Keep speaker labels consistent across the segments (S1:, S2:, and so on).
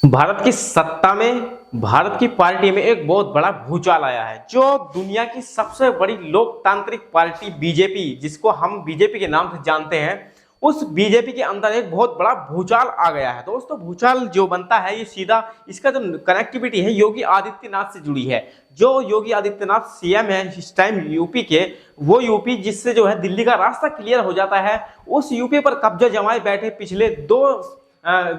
S1: भारत की सत्ता में भारत की पार्टी में एक बहुत बड़ा भूचाल आया है। जो दुनिया की सबसे बड़ी लोकतांत्रिक पार्टी बीजेपी, जिसको हम बीजेपी के नाम से जानते हैं, उस बीजेपी के अंदर एक बहुत बड़ा भूचाल आ गया है। दोस्तों, भूचाल जो बनता है ये सीधा इसका जो कनेक्टिविटी है योगी आदित्यनाथ से जुड़ी है। जो योगी आदित्यनाथ सीएम है इस टाइम यूपी के, वो यूपी जिससे जो है दिल्ली का रास्ता क्लियर हो जाता है, उस यूपी पर कब्जा जमाए बैठे पिछले दो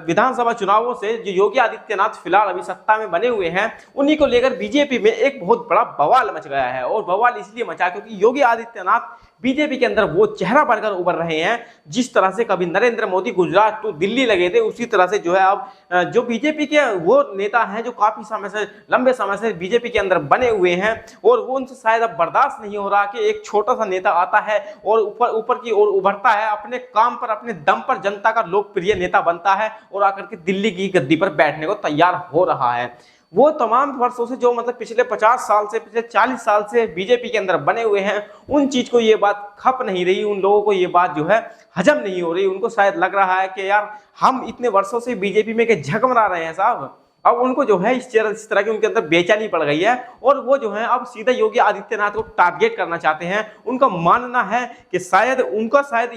S1: विधानसभा चुनावों से जो योगी आदित्यनाथ फिलहाल अभी सत्ता में बने हुए हैं, उन्हीं को लेकर बीजेपी में एक बहुत बड़ा बवाल मच गया है। और बवाल इसलिए मचा क्योंकि योगी आदित्यनाथ बीजेपी के अंदर वो चेहरा बनकर उभर रहे हैं। जिस तरह से कभी नरेंद्र मोदी गुजरात टू दिल्ली लगे थे, उसी तरह से जो है अब जो बीजेपी के वो नेता हैं जो काफी समय से, लंबे समय से बीजेपी के अंदर बने हुए हैं, और वो उनसे शायद अब बर्दाश्त नहीं हो रहा कि एक छोटा सा नेता आता है और ऊपर की ओर उभरता है, अपने काम पर, अपने दम पर जनता का लोकप्रिय नेता बनता है और आकर के दिल्ली की गद्दी पर बैठने को तैयार हो रहा है। वो तमाम वर्षों से जो मतलब पिछले 50 साल से, पिछले 40 साल से बीजेपी के अंदर बने हुए हैं, उन चीज को ये बात खप नहीं रही, उन लोगों को ये बात जो है हजम नहीं हो रही। उनको शायद लग रहा है कि यार हम इतने वर्षों से बीजेपी में के झकमरा रहे हैं साहब। अब उनको जो है इस तरह की उनके अंदर बेचैनी पड़ गई है और वो जो है अब सीधा योगी आदित्यनाथ को टारगेट करना चाहते हैं। उनका मानना है कि शायद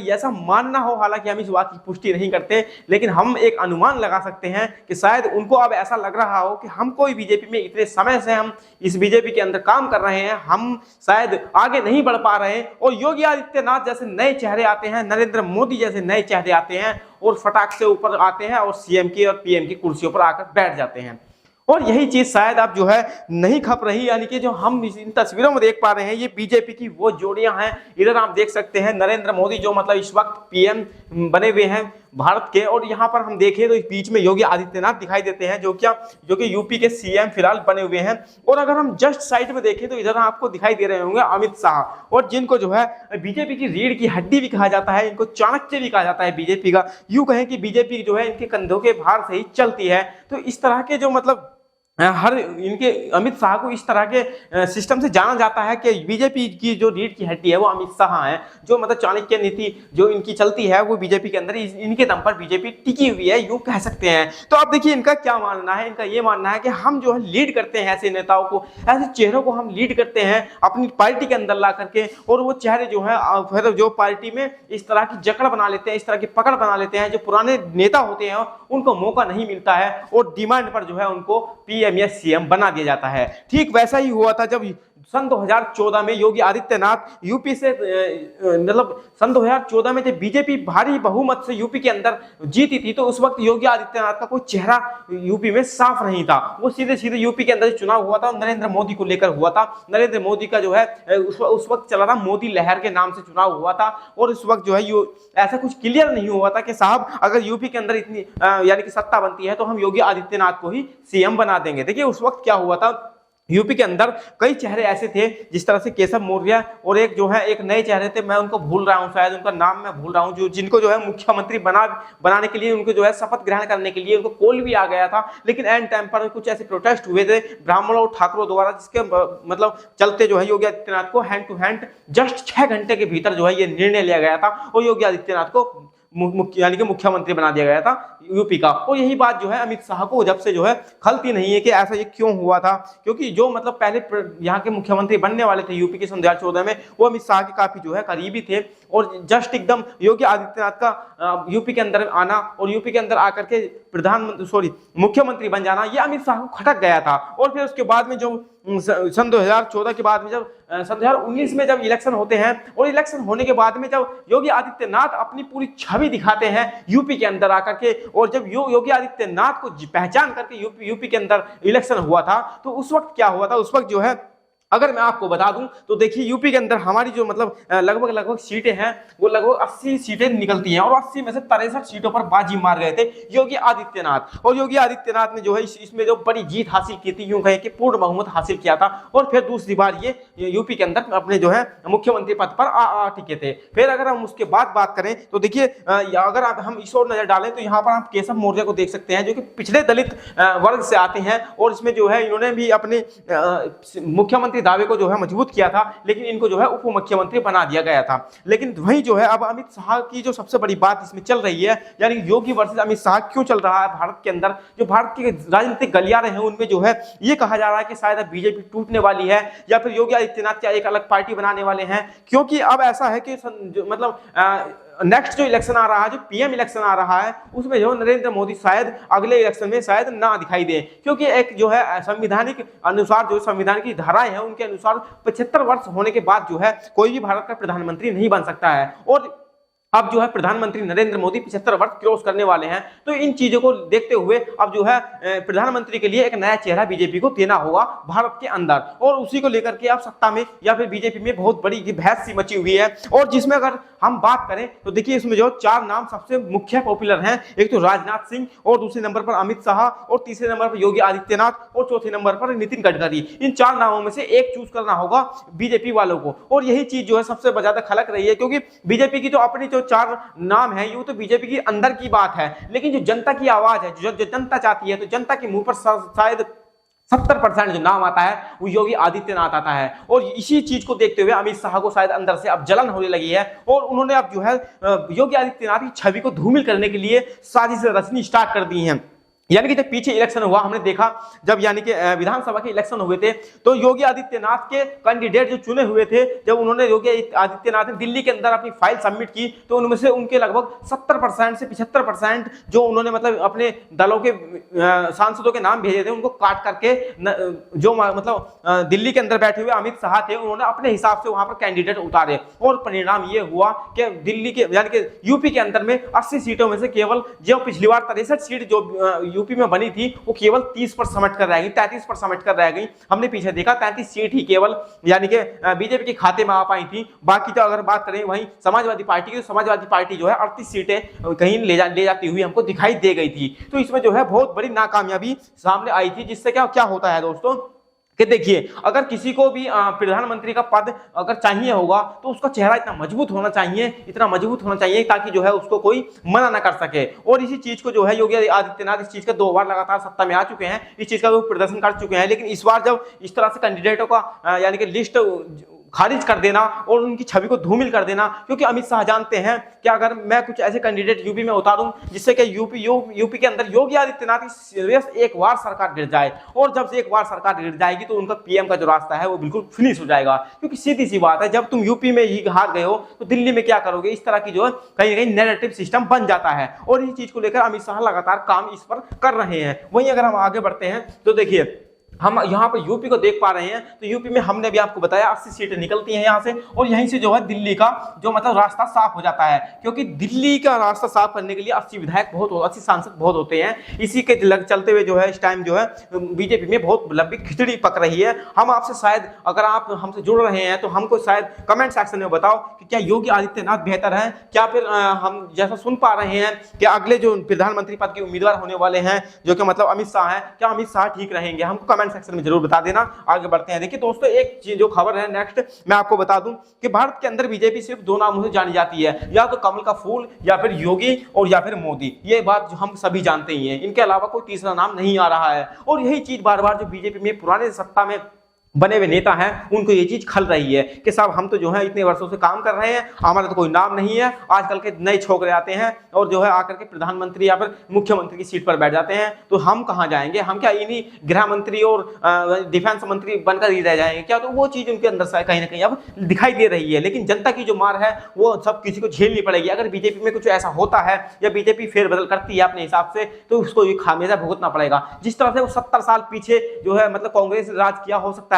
S1: ऐसा मानना हो, हालांकि हम इस बात की पुष्टि नहीं करते, लेकिन हम एक अनुमान लगा सकते हैं कि शायद उनको अब ऐसा लग रहा हो कि हम कोई बीजेपी में इतने समय से हम इस बीजेपी के अंदर काम कर रहे हैं, हम शायद आगे नहीं बढ़ पा रहे हैं, और योगी आदित्यनाथ जैसे नए चेहरे आते हैं, नरेंद्र मोदी जैसे नए चेहरे आते हैं और फटाक से ऊपर आते हैं और सीएम की और पीएम की कुर्सियों पर आकर बैठ जाते हैं। और यही चीज शायद अब जो है नहीं खप रही, यानी कि जो हम इन तस्वीरों में देख पा रहे हैं ये बीजेपी की वो जोड़ियां हैं। इधर आप देख सकते हैं नरेंद्र मोदी जो मतलब इस वक्त पीएम बने हुए हैं भारत के, और यहाँ पर हम देखें तो इस बीच में योगी आदित्यनाथ दिखाई देते हैं जो कि यूपी के सीएम फिलहाल बने हुए हैं। और अगर हम जस्ट साइड में देखें तो इधर आपको दिखाई दे रहे होंगे अमित शाह, और जिनको जो है बीजेपी की रीढ़ की हड्डी भी कहा जाता है, इनको चाणक्य भी कहा जाता है बीजेपी का। यूं कहें कि बीजेपी जो है इनके कंधों के भार से ही चलती है। तो इस तरह के जो मतलब हर इनके अमित शाह को इस तरह के सिस्टम से जाना जाता है कि बीजेपी की जो रीढ़ की हड्डी है वो अमित शाह है। जो मतलब चाणक्य नीति जो इनकी चलती है वो बीजेपी के अंदर, इनके दम पर बीजेपी टिकी हुई है, यूं कह सकते हैं। तो आप देखिए इनका क्या मानना है। इनका ये मानना है कि हम जो है लीड करते हैं ऐसे नेताओं को, ऐसे चेहरों को हम लीड करते हैं अपनी पार्टी के अंदर ला करके, और वो चेहरे जो है फिर जो पार्टी में इस तरह की जकड़ बना लेते हैं, इस तरह की पकड़ बना लेते हैं। जो पुराने नेता होते हैं उनको मौका नहीं मिलता है और डिमांड पर जो है उनको पीएम या सीएम बना दिया जाता है। ठीक वैसा ही हुआ था जब सन 2014 में योगी आदित्यनाथ यूपी से मतलब सन 2014 में जब बीजेपी भारी बहुमत से यूपी के अंदर जीती थी, तो उस वक्त योगी आदित्यनाथ का कोई चेहरा यूपी में साफ नहीं था। वो सीधे सीधे यूपी के अंदर चुनाव हुआ था, नरेंद्र मोदी को लेकर हुआ था। नरेंद्र मोदी का जो है उस वक्त चला था मोदी लहर के नाम से चुनाव हुआ था, और उस वक्त जो है ऐसा कुछ क्लियर नहीं हुआ था कि साहब अगर यूपी के अंदर इतनी यानी कि सत्ता बनती है तो हम योगी आदित्यनाथ को ही सीएम बना देंगे। देखिए उस वक्त क्या हुआ था, यूपी के अंदर कई चेहरे ऐसे थे, जिस तरह से केशव मौर्य, और एक जो है एक नए चेहरे थे, मैं उनको भूल रहा हूं, शायद उनका नाम मैं भूल रहा हूं, जो जिनको जो है मुख्यमंत्री बनाने के लिए, उनको जो है शपथ ग्रहण करने के लिए उनको कॉल भी आ गया था। लेकिन एंड टाइम पर कुछ ऐसे प्रोटेस्ट हुए थे ब्राह्मणों और ठाकुरों द्वारा, जिसके मतलब चलते जो है योगी आदित्यनाथ को हैंड टू हैंड जस्ट 6 घंटे के भीतर जो है ये निर्णय लिया गया था और योगी आदित्यनाथ को यानी कि मुख्यमंत्री बना दिया गया था यूपी का। और यही बात जो है अमित शाह को जब से जो है खलती नहीं है कि ऐसा ये क्यों हुआ था, क्योंकि जो मतलब पहले यहाँ के मुख्यमंत्री बनने वाले थे यूपी के सन 2014 में, वो अमित शाह के काफी जो है करीबी थे, और जस्ट एकदम योगी आदित्यनाथ का यूपी के अंदर आना और यूपी के अंदर आकर के मुख्यमंत्री बन जाना, ये अमित शाह को खटक गया था। और फिर उसके बाद में जो सन 2014 के बाद में जब सन 2019 में जब इलेक्शन होते हैं, और इलेक्शन होने के बाद में जब योगी आदित्यनाथ अपनी पूरी छवि दिखाते हैं यूपी के अंदर आकर के, और जब योगी आदित्यनाथ को पहचान करके यूपी के अंदर इलेक्शन हुआ था, तो उस वक्त क्या हुआ था, उस वक्त जो है अगर मैं आपको बता दूं तो देखिए यूपी के अंदर हमारी जो मतलब लगभग सीटें हैं वो लगभग 80 सीटें निकलती हैं, और 80 में से 63 सीटों पर बाजी मार गए थे योगी आदित्यनाथ। और योगी आदित्यनाथ ने जो है इसमें जो बड़ी जीत हासिल की थी, यूं कहें कि पूर्ण बहुमत हासिल किया था, और फिर दूसरी बार ये यूपी के अंदर अपने जो है मुख्यमंत्री पद पर आ टिके थे। फिर अगर हम उसके बाद बात करें तो देखिए अगर हम इस ओर नजर डालें तो यहाँ पर आप केशव मौर्य को देख सकते हैं, जो कि पिछड़े दलित वर्ग से आते हैं, और इसमें जो है इन्होंने भी अपने मुख्यमंत्री मुख्यमंत्री दावे को जो है मजबूत किया था, लेकिन इनको जो है उप मुख्यमंत्री बना दिया गया था। लेकिन वही जो है अब अमित शाह की जो सबसे बड़ी बात इसमें चल रही है, यानी योगी वर्सेस अमित शाह क्यों चल रहा है भारत के अंदर, जो भारत के राजनीतिक गलियारे हैं उनमें जो है ये कहा जा रहा है कि शायद अब बीजेपी टूटने वाली है या फिर योगी आदित्यनाथ क्या एक अलग पार्टी बनाने वाले हैं। क्योंकि अब ऐसा है कि मतलब नेक्स्ट जो इलेक्शन आ रहा है, जो पीएम इलेक्शन आ रहा है, उसमें जो नरेंद्र मोदी शायद अगले इलेक्शन में शायद ना दिखाई दे, क्योंकि एक जो है संविधानिक अनुसार जो संविधान की धाराएं हैं उनके अनुसार 75 वर्ष होने के बाद जो है कोई भी भारत का प्रधानमंत्री नहीं बन सकता है। और अब जो है प्रधानमंत्री नरेंद्र मोदी 75 वर्ष क्रॉस करने वाले हैं, तो इन चीजों को देखते हुए अब जो है प्रधानमंत्री के लिए एक नया चेहरा बीजेपी को देना होगा भारत के अंदर, और उसी को लेकर के अब सत्ता में या फिर बीजेपी में बहुत बड़ी बहस सी मची हुई है। और जिसमें अगर हम बात करें तो देखिए इसमें जो 4 नाम सबसे मुख्य पॉपुलर हैं, एक तो राजनाथ सिंह, और दूसरे नंबर पर अमित शाह, और तीसरे नंबर पर योगी आदित्यनाथ, और चौथे नंबर पर नितिन गडकरी। इन 4 नामों में से एक चूज करना होगा बीजेपी वालों को, और यही चीज जो है सबसे ज्यादा खलक रही है, क्योंकि बीजेपी की जो अपनी जो 4 नाम है ये तो बीजेपी की अंदर की बात है, लेकिन जो जनता की आवाज है, जो जनता चाहती है, तो जनता के मुंह पर शायद 70% जो नाम आता है वो योगी आदित्यनाथ आता है। और इसी चीज को देखते हुए अमित शाह को शायद अंदर से अब जलन होने लगी है, और उन्होंने अब जो है योगी आदित्यनाथ की छवि को धूमिल करने के लिए साजिश रचनी स्टार्ट कर दी है। यानी कि जब पीछे इलेक्शन हुआ हमने देखा, जब यानी कि विधानसभा के इलेक्शन हुए थे, तो योगी आदित्यनाथ के कैंडिडेट जो चुने हुए थे, जब उन्होंने योगी आदित्यनाथ ने दिल्ली के अंदर अपनी फाइल सबमिट की, तो उनमें से उनके लगभग 70% से 75% जो उन्होंने मतलब अपने दलों के सांसदों के नाम भेजे थे उनको काट करके जो मतलब दिल्ली के अंदर बैठे हुए अमित शाह थे उन्होंने अपने हिसाब से वहां पर कैंडिडेट उतारे, और परिणाम ये हुआ कि दिल्ली के यानी कि यूपी के अंदर में 80 सीटों में से केवल जो पिछली बार 63 सीट जो यूपी में बनी थी वो केवल 30 पर समेट कर रह गई, 33 पर समेट कर रह गई। हमने पीछे देखा 33 सीट ही केवल यानी कि बीजेपी के खाते में आ पाई थी। बाकी तो अगर बात करें वहीं समाजवादी पार्टी की, तो समाजवादी पार्टी जो है 38 सीटें कहीं ले जाती हुई हमको दिखाई दे गई थी। तो इसमें जो है बहुत बड़ी नाकामयाबी सामने आई थी, जिससे क्या होता है दोस्तों कि देखिए अगर किसी को भी प्रधानमंत्री का पद अगर चाहिए होगा तो उसका चेहरा इतना मजबूत होना चाहिए ताकि जो है उसको कोई मना ना कर सके। और इसी चीज को जो है योगी आदित्यनाथ इस चीज का 2 बार लगातार सत्ता में आ चुके हैं, इस चीज का वो प्रदर्शन कर चुके हैं। लेकिन इस बार जब इस तरह से कैंडिडेटों का यानी कि लिस्ट खारिज कर देना और उनकी छवि को धूमिल कर देना, क्योंकि अमित शाह जानते हैं कि अगर मैं कुछ ऐसे कैंडिडेट यूपी में उतारूं जिससे कि यूपी के अंदर योगी आदित्यनाथ की सीरियस एक बार सरकार गिर जाए, और जब से एक बार सरकार गिर जाएगी तो उनका पीएम का जो रास्ता है वो बिल्कुल फिनिश हो जाएगा। क्योंकि सीधी सी बात है, जब तुम यूपी में ही हार गए हो तो दिल्ली में क्या करोगे, इस तरह की जो है कहीं ना कहीं नैरेटिव सिस्टम बन जाता है। और इस चीज को लेकर अमित शाह लगातार काम इस पर कर रहे हैं। वहीं अगर हम आगे बढ़ते हैं तो देखिए हम यहाँ पर यूपी को देख पा रहे हैं, तो यूपी में हमने भी आपको बताया 80 सीटें निकलती हैं यहाँ से, और यहीं से जो है दिल्ली का जो मतलब रास्ता साफ हो जाता है। क्योंकि दिल्ली का रास्ता साफ करने के लिए 80 विधायक 80 सांसद बहुत होते हैं। इसी के चलते हुए जो है इस टाइम जो है बीजेपी में बहुत लंबी खिचड़ी पक रही है। हम आपसे शायद अगर आप हमसे जुड़ रहे हैं तो हमको शायद कमेंट सेक्शन में बताओ कि क्या योगी आदित्यनाथ बेहतर है, क्या फिर हम जैसा सुन पा रहे हैं कि अगले जो प्रधानमंत्री पद के उम्मीदवार होने वाले हैं जो कि मतलब अमित शाह है, क्या अमित शाह ठीक रहेंगे? हमको कमेंट सेक्शन में जरूर बता देना। आगे बढ़ते हैं। देखिए दोस्तों एक चीज जो खबर है नेक्स्ट मैं आपको बता दूं कि भारत के अंदर बीजेपी सिर्फ 2 नामों से जानी जाती है, या तो कमल का फूल या फिर योगी और या फिर मोदी। ये बात जो हम सभी जानते ही हैं, इनके अलावा कोई तीसरा नाम नहीं आ रहा है। और यही चीज बार बार जो बीजेपी में पुराने सत्ता में बने हुए नेता हैं उनको ये चीज खल रही है कि साहब हम तो जो है इतने वर्षों से काम कर रहे हैं, हमारा तो कोई नाम नहीं है। आजकल के नए छोकरे आते हैं और जो है आकर के प्रधानमंत्री या फिर मुख्यमंत्री की सीट पर बैठ जाते हैं, तो हम कहाँ जाएंगे? हम क्या इन्हीं गृह मंत्री और डिफेंस मंत्री बनकर ही रह जाएंगे क्या? तो वो चीज उनके अंदर से कहीं ना कहीं अब दिखाई दे रही है। लेकिन जनता की जो मार है वो सब किसी को झेलनी पड़ेगी। अगर बीजेपी में कुछ ऐसा होता है या बीजेपी फेरबदल करती है अपने हिसाब से, तो उसको ये खामियाजा भुगतना पड़ेगा। जिस तरह से वो 70 साल पीछे जो है मतलब कांग्रेस राज किया, हो सकता है